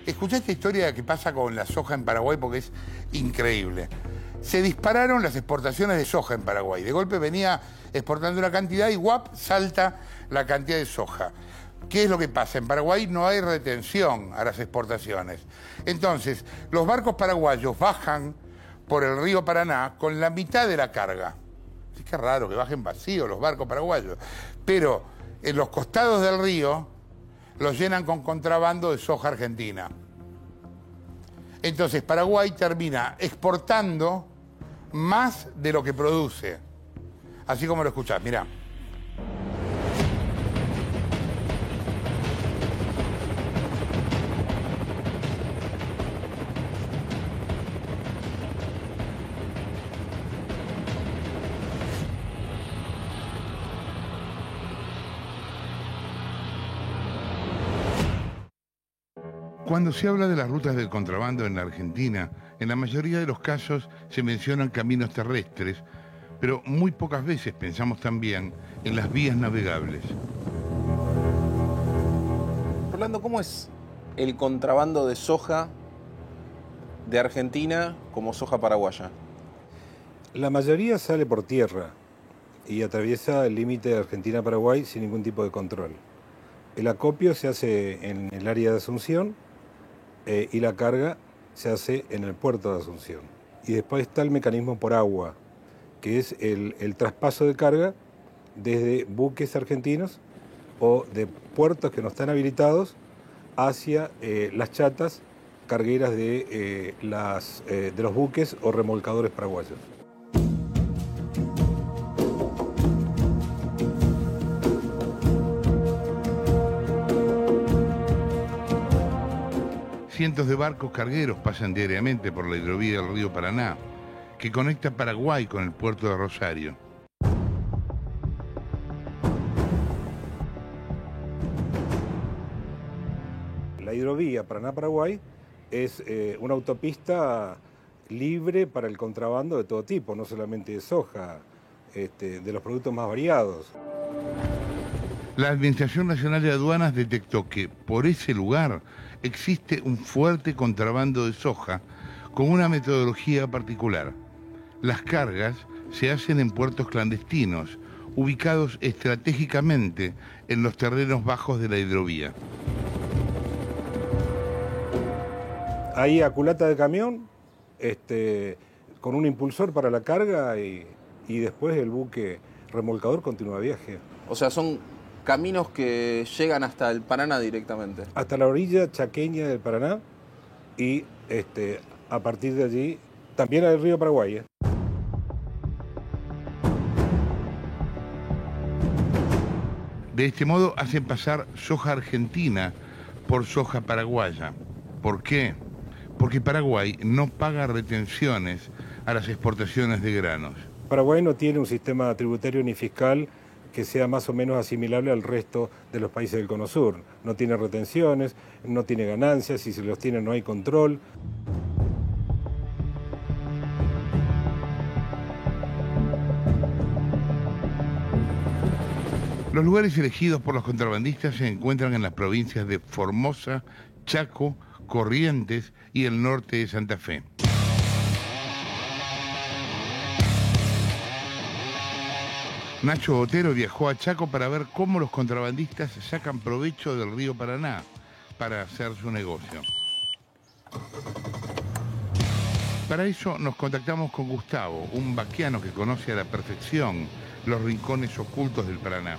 Escuché esta historia que pasa con la soja en Paraguay porque es increíble. Se dispararon las exportaciones de soja en Paraguay. De golpe venía exportando una cantidad y ¡guap! Salta la cantidad de soja. ¿Qué es lo que pasa? En Paraguay no hay retención a las exportaciones. Entonces, los barcos paraguayos bajan por el río Paraná con la mitad de la carga. Es que raro que bajen vacíos los barcos paraguayos. Pero en los costados del río los llenan con contrabando de soja argentina. Entonces Paraguay termina exportando más de lo que produce. Así como lo escuchás, mirá. Cuando se habla de las rutas del contrabando en la Argentina, en la mayoría de los casos se mencionan caminos terrestres, pero muy pocas veces pensamos también en las vías navegables. Rolando, ¿cómo es el contrabando de soja de Argentina como soja paraguaya? La mayoría sale por tierra y atraviesa el límite de Argentina-Paraguay sin ningún tipo de control. El acopio se hace en el área de Asunción y la carga se hace en el puerto de Asunción. Y después está el mecanismo por agua, que es el traspaso de carga desde buques argentinos o de puertos que no están habilitados hacia las chatas cargueras de los buques o remolcadores paraguayos. Cientos de barcos cargueros pasan diariamente por la hidrovía del río Paraná, que conecta Paraguay con el puerto de Rosario. La hidrovía Paraná-Paraguay es una autopista libre para el contrabando de todo tipo, no solamente de soja, de los productos más variados. La Administración Nacional de Aduanas detectó que por ese lugar existe un fuerte contrabando de soja con una metodología particular. Las cargas se hacen en puertos clandestinos, ubicados estratégicamente en los terrenos bajos de la hidrovía. Hay a culata de camión, con un impulsor para la carga y después el buque remolcador continúa viaje. O sea, son caminos que llegan hasta el Paraná directamente. Hasta la orilla chaqueña del Paraná y a partir de allí también al río Paraguay. De este modo hacen pasar soja argentina por soja paraguaya. ¿Por qué? Porque Paraguay no paga retenciones a las exportaciones de granos. Paraguay no tiene un sistema tributario ni fiscal que sea más o menos asimilable al resto de los países del Cono Sur. No tiene retenciones, no tiene ganancias, si se los tiene no hay control. Los lugares elegidos por los contrabandistas se encuentran en las provincias de Formosa, Chaco, Corrientes y el norte de Santa Fe. Nacho Otero viajó a Chaco para ver cómo los contrabandistas sacan provecho del río Paraná para hacer su negocio. Para eso nos contactamos con Gustavo, un vaquiano que conoce a la perfección los rincones ocultos del Paraná.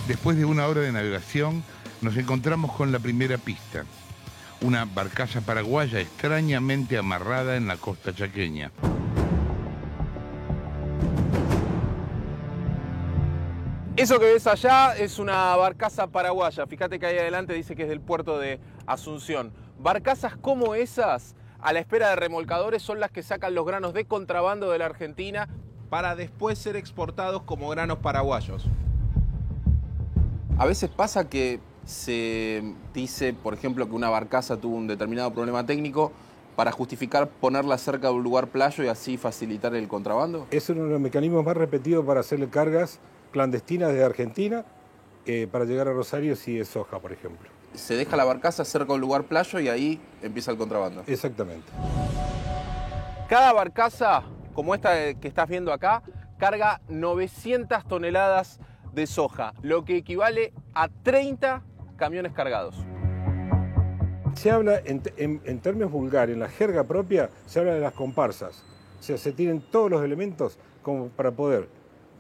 Después de una hora de navegación, nos encontramos con la primera pista. Una barcaza paraguaya extrañamente amarrada en la costa chaqueña. Eso que ves allá es una barcaza paraguaya. Fíjate que ahí adelante dice que es del puerto de Asunción. Barcazas como esas, a la espera de remolcadores, son las que sacan los granos de contrabando de la Argentina para después ser exportados como granos paraguayos. A veces pasa que se dice, por ejemplo, que una barcaza tuvo un determinado problema técnico para justificar ponerla cerca de un lugar playo y así facilitar el contrabando. Es uno de los mecanismos más repetidos para hacerle cargas clandestinas de Argentina para llegar a Rosario si es soja, por ejemplo. Se deja la barcaza cerca de un lugar playo y ahí empieza el contrabando. Exactamente. Cada barcaza, como esta que estás viendo acá, carga 900 toneladas de soja, lo que equivale a 30 camiones cargados. Se habla, en términos vulgares, en la jerga propia, se habla de las comparsas. O sea, se tienen todos los elementos como para poder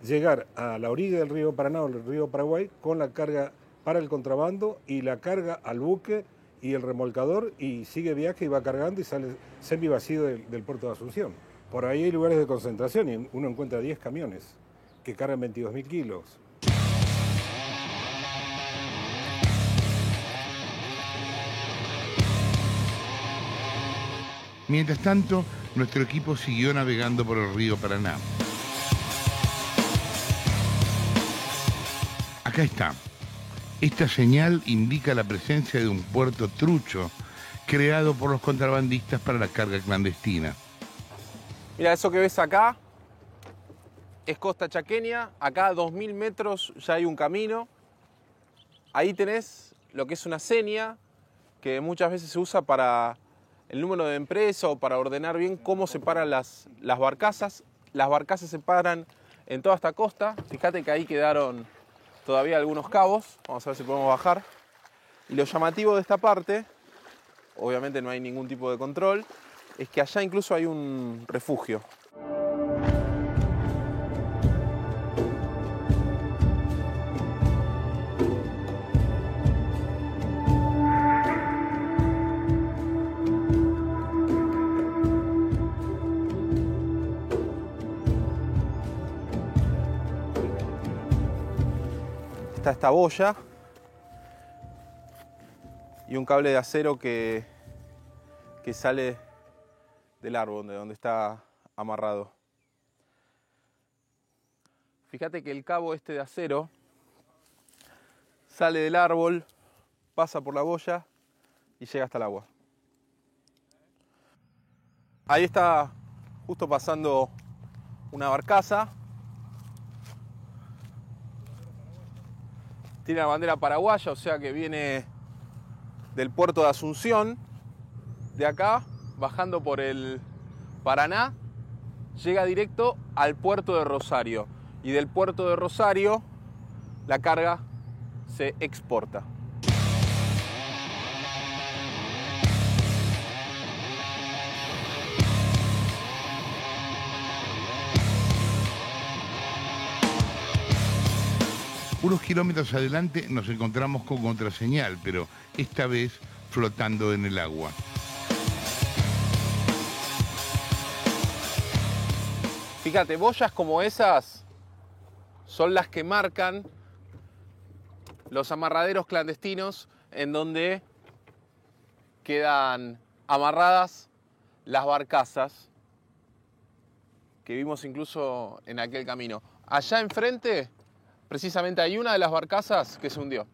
llegar a la orilla del río Paraná o del río Paraguay con la carga para el contrabando y la carga al buque y el remolcador y sigue viaje y va cargando y sale semivacío del puerto de Asunción. Por ahí hay lugares de concentración y uno encuentra 10 camiones que cargan 22.000 kilos. Mientras tanto, nuestro equipo siguió navegando por el río Paraná. Acá está. Esta señal indica la presencia de un puerto trucho creado por los contrabandistas para la carga clandestina. Mira, eso que ves acá es costa chaqueña. Acá a 2.000 metros ya hay un camino. Ahí tenés lo que es una seña que muchas veces se usa para el número de empresa o para ordenar bien cómo se paran las barcazas. Las barcazas se paran en toda esta costa. Fíjate que ahí quedaron todavía algunos cabos. Vamos a ver si podemos bajar. Y lo llamativo de esta parte, obviamente no hay ningún tipo de control, es que allá incluso hay un refugio. Está esta boya y un cable de acero que sale del árbol de donde está amarrado. Fíjate que el cabo este de acero sale del árbol, pasa por la boya y llega hasta el agua. Ahí está justo pasando una barcaza. Tiene la bandera paraguaya, o sea que viene del puerto de Asunción, de acá, bajando por el Paraná, llega directo al puerto de Rosario. Y del puerto de Rosario, la carga se exporta. Unos kilómetros adelante nos encontramos con contraseñal, pero esta vez flotando en el agua. Fíjate, boyas como esas son las que marcan los amarraderos clandestinos en donde quedan amarradas las barcazas que vimos incluso en aquel camino. Allá enfrente, precisamente hay una de las barcazas que se hundió.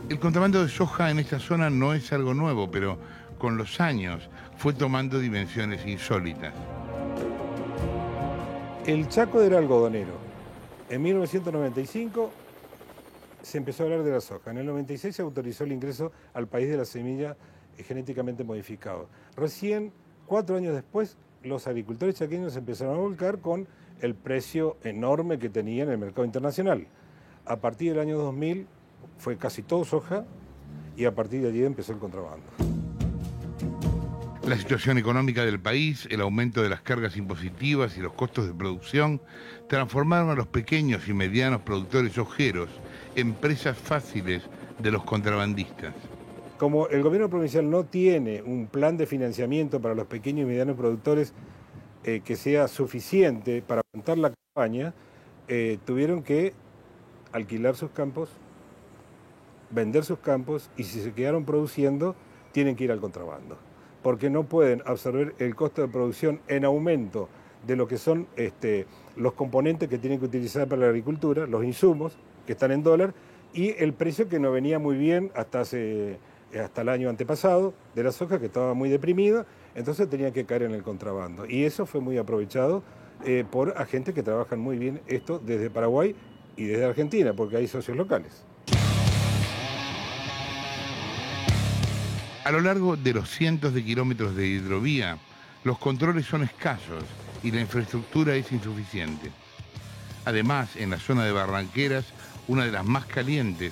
El contrabando de soja en esta zona no es algo nuevo, pero con los años fue tomando dimensiones insólitas. El Chaco era algodonero. En 1995 se empezó a hablar de la soja. En el 96 se autorizó el ingreso al país de la semilla genéticamente modificada. Recién, 4 años después, los agricultores chaqueños empezaron a volcar con el precio enorme que tenían en el mercado internacional. A partir del año 2000 fue casi todo soja y a partir de allí empezó el contrabando. La situación económica del país, el aumento de las cargas impositivas y los costos de producción transformaron a los pequeños y medianos productores sojeros en presas fáciles de los contrabandistas. Como el gobierno provincial no tiene un plan de financiamiento para los pequeños y medianos productores que sea suficiente para aguantar la campaña, tuvieron que alquilar sus campos, vender sus campos y si se quedaron produciendo, tienen que ir al contrabando. Porque no pueden absorber el costo de producción en aumento de lo que son los componentes que tienen que utilizar para la agricultura, los insumos que están en dólar, y el precio que no venía muy bien hasta el año antepasado de la soja, que estaba muy deprimida. entonces tenían que caer en el contrabando. Y eso fue muy aprovechado por agentes que trabajan muy bien esto desde Paraguay y desde Argentina, porque hay socios locales. A lo largo de los cientos de kilómetros de hidrovía, los controles son escasos y la infraestructura es insuficiente. Además, en la zona de Barranqueras, una de las más calientes,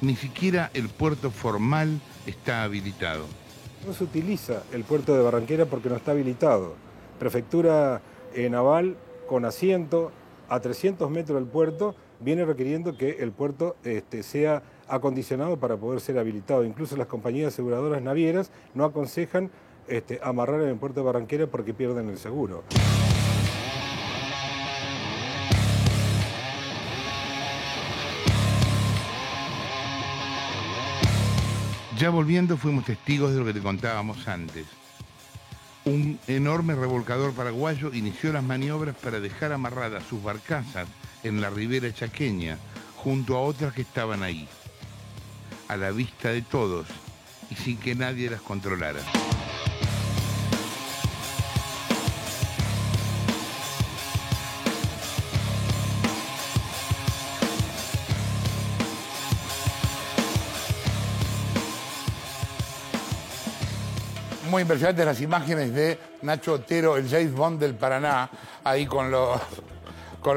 ni siquiera el puerto formal está habilitado. No se utiliza el puerto de Barranquera porque no está habilitado. Prefectura Naval, con asiento a 300 metros del puerto, viene requiriendo que el puerto sea acondicionado para poder ser habilitado. Incluso las compañías aseguradoras navieras no aconsejan amarrar en el puerto de Barranquera porque pierden el seguro. Ya volviendo fuimos testigos de lo que te contábamos antes. Un enorme revolcador paraguayo inició las maniobras para dejar amarradas sus barcazas en la ribera chaqueña, junto a otras que estaban ahí, a la vista de todos y sin que nadie las controlara. Muy impresionantes las imágenes de Nacho Otero, el James Bond del Paraná, ahí con los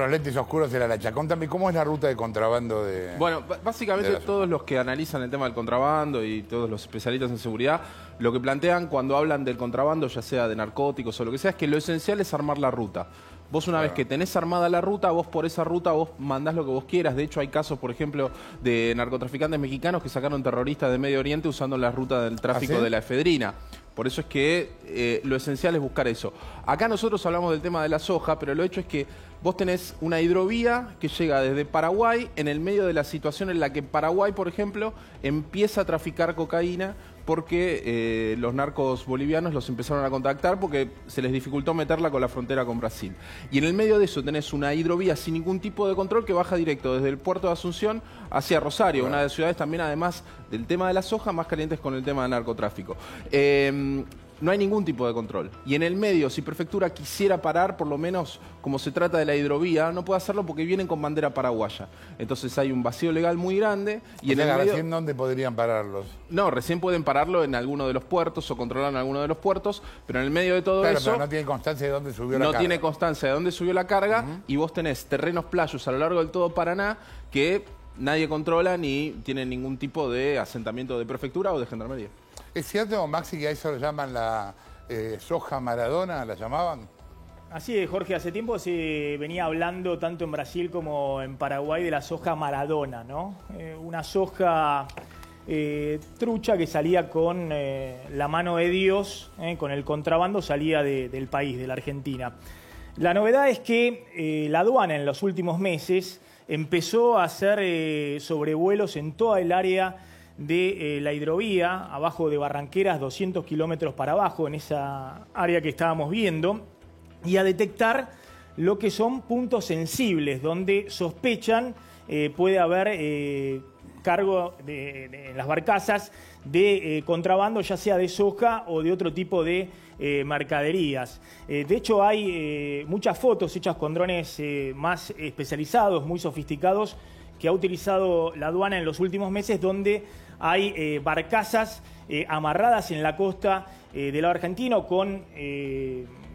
lentes oscuros de la lancha. Contame, ¿cómo es la ruta de contrabando de...? Bueno, básicamente todos los que analizan el tema del contrabando y todos los especialistas en seguridad, lo que plantean cuando hablan del contrabando, ya sea de narcóticos o lo que sea, es que lo esencial es armar la ruta. Vos una vez que tenés armada la ruta, vos por esa ruta vos mandás lo que vos quieras. De hecho, hay casos, por ejemplo, de narcotraficantes mexicanos que sacaron terroristas de Medio Oriente usando la ruta del tráfico de la efedrina. Por eso es que lo esencial es buscar eso. Acá nosotros hablamos del tema de la soja, pero lo hecho es que vos tenés una hidrovía que llega desde Paraguay en el medio de la situación en la que Paraguay, por ejemplo, empieza a traficar cocaína porque los narcos bolivianos los empezaron a contactar porque se les dificultó meterla con la frontera con Brasil. Y en el medio de eso tenés una hidrovía sin ningún tipo de control que baja directo desde el puerto de Asunción hacia Rosario, una de las ciudades también, además del tema de la soja, más calientes con el tema del narcotráfico. No hay ningún tipo de control. Y en el medio, si Prefectura quisiera parar, por lo menos como se trata de la hidrovía, no puede hacerlo porque vienen con bandera paraguaya. Entonces hay un vacío legal muy grande. Y en el medio, ¿recién dónde podrían pararlos? No, recién pueden pararlo en alguno de los puertos o controlar en alguno de los puertos, pero en el medio de todo eso... Pero no tiene constancia de dónde subió la carga. No tiene constancia de dónde subió la carga y vos tenés terrenos playos a lo largo del todo Paraná que nadie controla ni tienen ningún tipo de asentamiento de prefectura o de gendarmería. ¿Es cierto, Maxi, que a eso le llaman la soja Maradona, la llamaban? Así es, Jorge, hace tiempo se venía hablando tanto en Brasil como en Paraguay de la soja Maradona, ¿no? Una soja trucha que salía con la mano de Dios, con el contrabando salía del país, de la Argentina. La novedad es que la aduana en los últimos meses empezó a hacer sobrevuelos en toda el área de la hidrovía, abajo de Barranqueras, 200 kilómetros para abajo, en esa área que estábamos viendo, y a detectar lo que son puntos sensibles, donde sospechan puede haber cargo en las barcazas de contrabando, ya sea de soja o de otro tipo de mercaderías. De hecho, hay muchas fotos hechas con drones más especializados, muy sofisticados, que ha utilizado la aduana en los últimos meses, donde hay barcazas amarradas en la costa del lado argentino con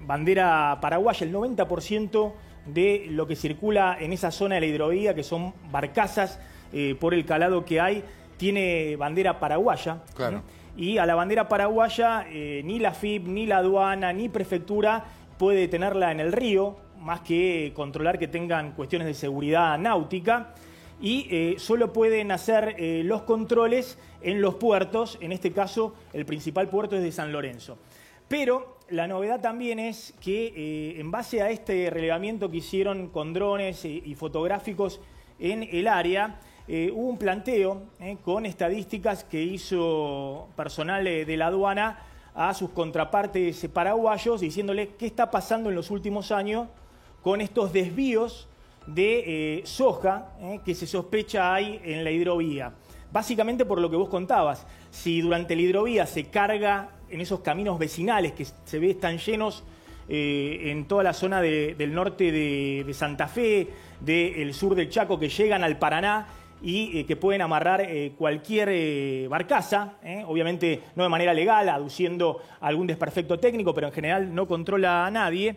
bandera paraguaya. El 90% de lo que circula en esa zona de la hidrovía, que son barcazas por el calado que hay, tiene bandera paraguaya. Claro. Y a la bandera paraguaya ni la FIP, ni la aduana, ni prefectura puede tenerla en el río, más que controlar que tengan cuestiones de seguridad náutica. Y solo pueden hacer los controles en los puertos, en este caso el principal puerto es de San Lorenzo. Pero la novedad también es que en base a este relevamiento que hicieron con drones y fotográficos en el área, hubo un planteo con estadísticas que hizo personal de la aduana a sus contrapartes paraguayos, diciéndole qué está pasando en los últimos años con estos desvíos de soja que se sospecha hay en la hidrovía. Básicamente por lo que vos contabas, si durante la hidrovía se carga en esos caminos vecinales que se ve están llenos en toda la zona del norte de Santa Fe, del sur del Chaco, que llegan al Paraná y que pueden amarrar cualquier barcaza, obviamente no de manera legal, aduciendo algún desperfecto técnico, pero en general no controla a nadie.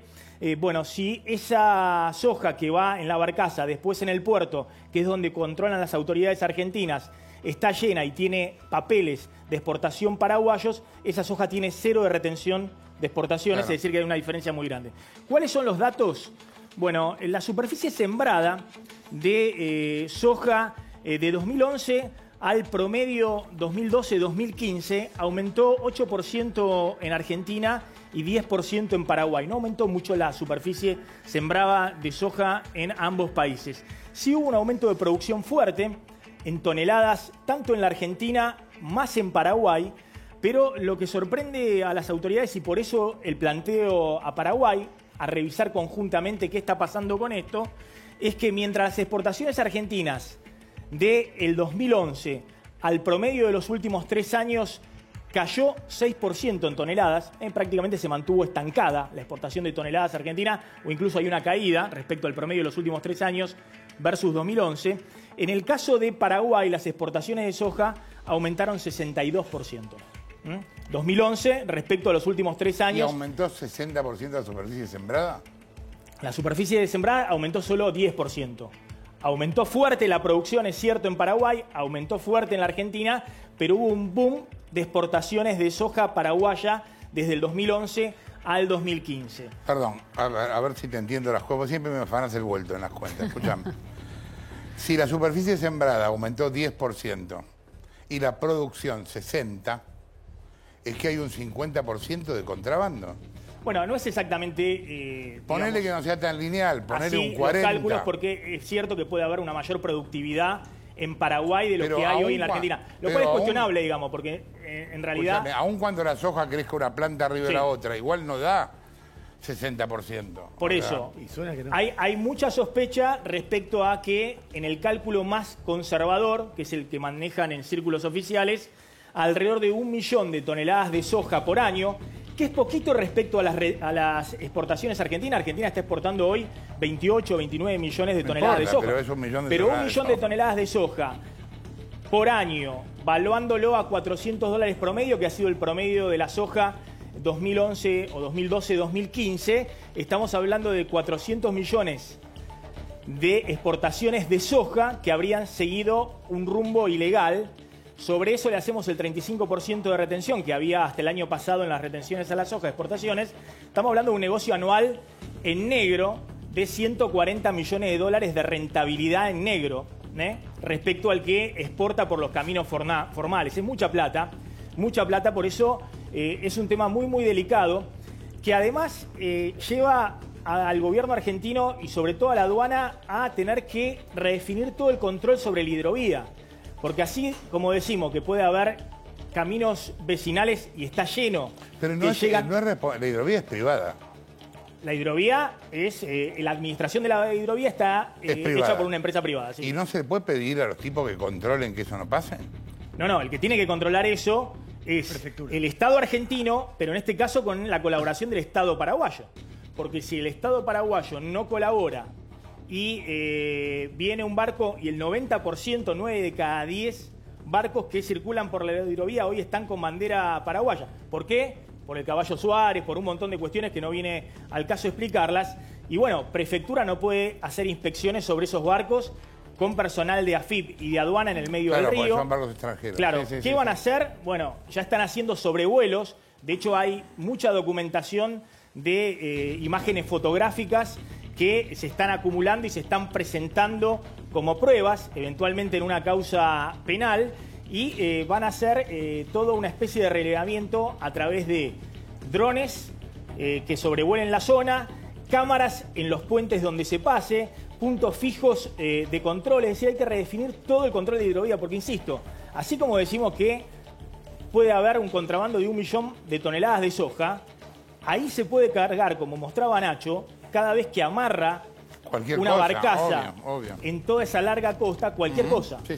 Bueno, si esa soja que va en la barcaza, después en el puerto, que es donde controlan las autoridades argentinas, está llena y tiene papeles de exportación paraguayos, esa soja tiene 0 de retención de exportaciones, claro. Es decir, que hay una diferencia muy grande. ¿Cuáles son los datos? Bueno, la superficie sembrada de soja de 2011 al promedio 2012-2015 aumentó 8% en Argentina y 10% en Paraguay. No aumentó mucho la superficie sembrada de soja en ambos países. Sí hubo un aumento de producción fuerte en toneladas, tanto en la Argentina, más en Paraguay, pero lo que sorprende a las autoridades, y por eso el planteo a Paraguay, a revisar conjuntamente qué está pasando con esto, es que mientras las exportaciones argentinas del 2011 al promedio de los últimos 3 años cayó 6% en toneladas, prácticamente se mantuvo estancada la exportación de toneladas argentina, o incluso hay una caída respecto al promedio de los últimos 3 años versus 2011. En el caso de Paraguay, las exportaciones de soja aumentaron 62%. 2011 respecto a los últimos 3 años. ¿Y aumentó 60% la superficie sembrada? La superficie de sembrada aumentó solo 10%. Aumentó fuerte la producción, es cierto, en Paraguay, aumentó fuerte en la Argentina, pero hubo un boom de exportaciones de soja paraguaya desde el 2011 al 2015. Perdón, a ver si te entiendo las cosas. Siempre me afanas el vuelto en las cuentas. Escuchame. Si la superficie sembrada aumentó 10% y la producción 60%, ¿es que hay un 50% de contrabando? Bueno, no es exactamente... ponele que no sea tan lineal, ponele un 40%. Los cálculos, porque es cierto que puede haber una mayor productividad en Paraguay de lo que hay hoy en la Argentina. Lo cual es cuestionable, digamos, porque en realidad... Escuchame, aun cuando la soja crezca una planta arriba de la otra, igual no da 60%. Por eso, hay mucha sospecha respecto a que en el cálculo más conservador, que es el que manejan en círculos oficiales, alrededor de 1 millón de toneladas de soja por año, que es poquito respecto a las exportaciones argentinas. Argentina está exportando hoy 28 o 29 millones de toneladas de soja. Pero es 1 millón de pero toneladas 1 millón de toneladas de soja por año, valuándolo a $400 promedio, que ha sido el promedio de la soja 2011 o 2012-2015, estamos hablando de 400 millones de exportaciones de soja que habrían seguido un rumbo ilegal. Sobre eso le hacemos el 35% de retención que había hasta el año pasado en las retenciones a la soja de exportaciones. Estamos hablando de un negocio anual en negro de 140 millones de dólares de rentabilidad en negro, respecto al que exporta por los caminos formales. Es mucha plata, por eso es un tema muy, muy delicado, que además lleva al gobierno argentino y sobre todo a la aduana a tener que redefinir todo el control sobre la hidrovía. Porque así, como decimos, que puede haber caminos vecinales y está lleno. Pero no la hidrovía es privada. La hidrovía es... la administración de la hidrovía está hecha por una empresa privada. ¿Sí? ¿Y no se puede pedir a los tipos que controlen que eso no pase? No, el que tiene que controlar eso es el Estado argentino, pero en este caso con la colaboración del Estado paraguayo. Porque si el Estado paraguayo no colabora y viene un barco y el 90%, 9 de cada 10 barcos que circulan por la hidrovía hoy están con bandera paraguaya. ¿Por qué? Por el Caballo Suárez, por un montón de cuestiones que no viene al caso explicarlas. Y bueno, Prefectura no puede hacer inspecciones sobre esos barcos con personal de AFIP y de aduana en el medio del río. Son barcos extranjeros. Claro, ¿qué van a hacer? Bueno, ya están haciendo sobrevuelos. De hecho, hay mucha documentación de imágenes fotográficas que se están acumulando y se están presentando como pruebas, eventualmente en una causa penal, y van a hacer toda una especie de relevamiento a través de drones que sobrevuelen la zona, cámaras en los puentes donde se pase, puntos fijos de control. Es decir, hay que redefinir todo el control de hidrovía, porque insisto, así como decimos que puede haber un contrabando de 1 millón de toneladas de soja, ahí se puede cargar, como mostraba Nacho, cada vez que amarra una barcaza obvio. en toda esa larga costa, cualquier cosa. Sí.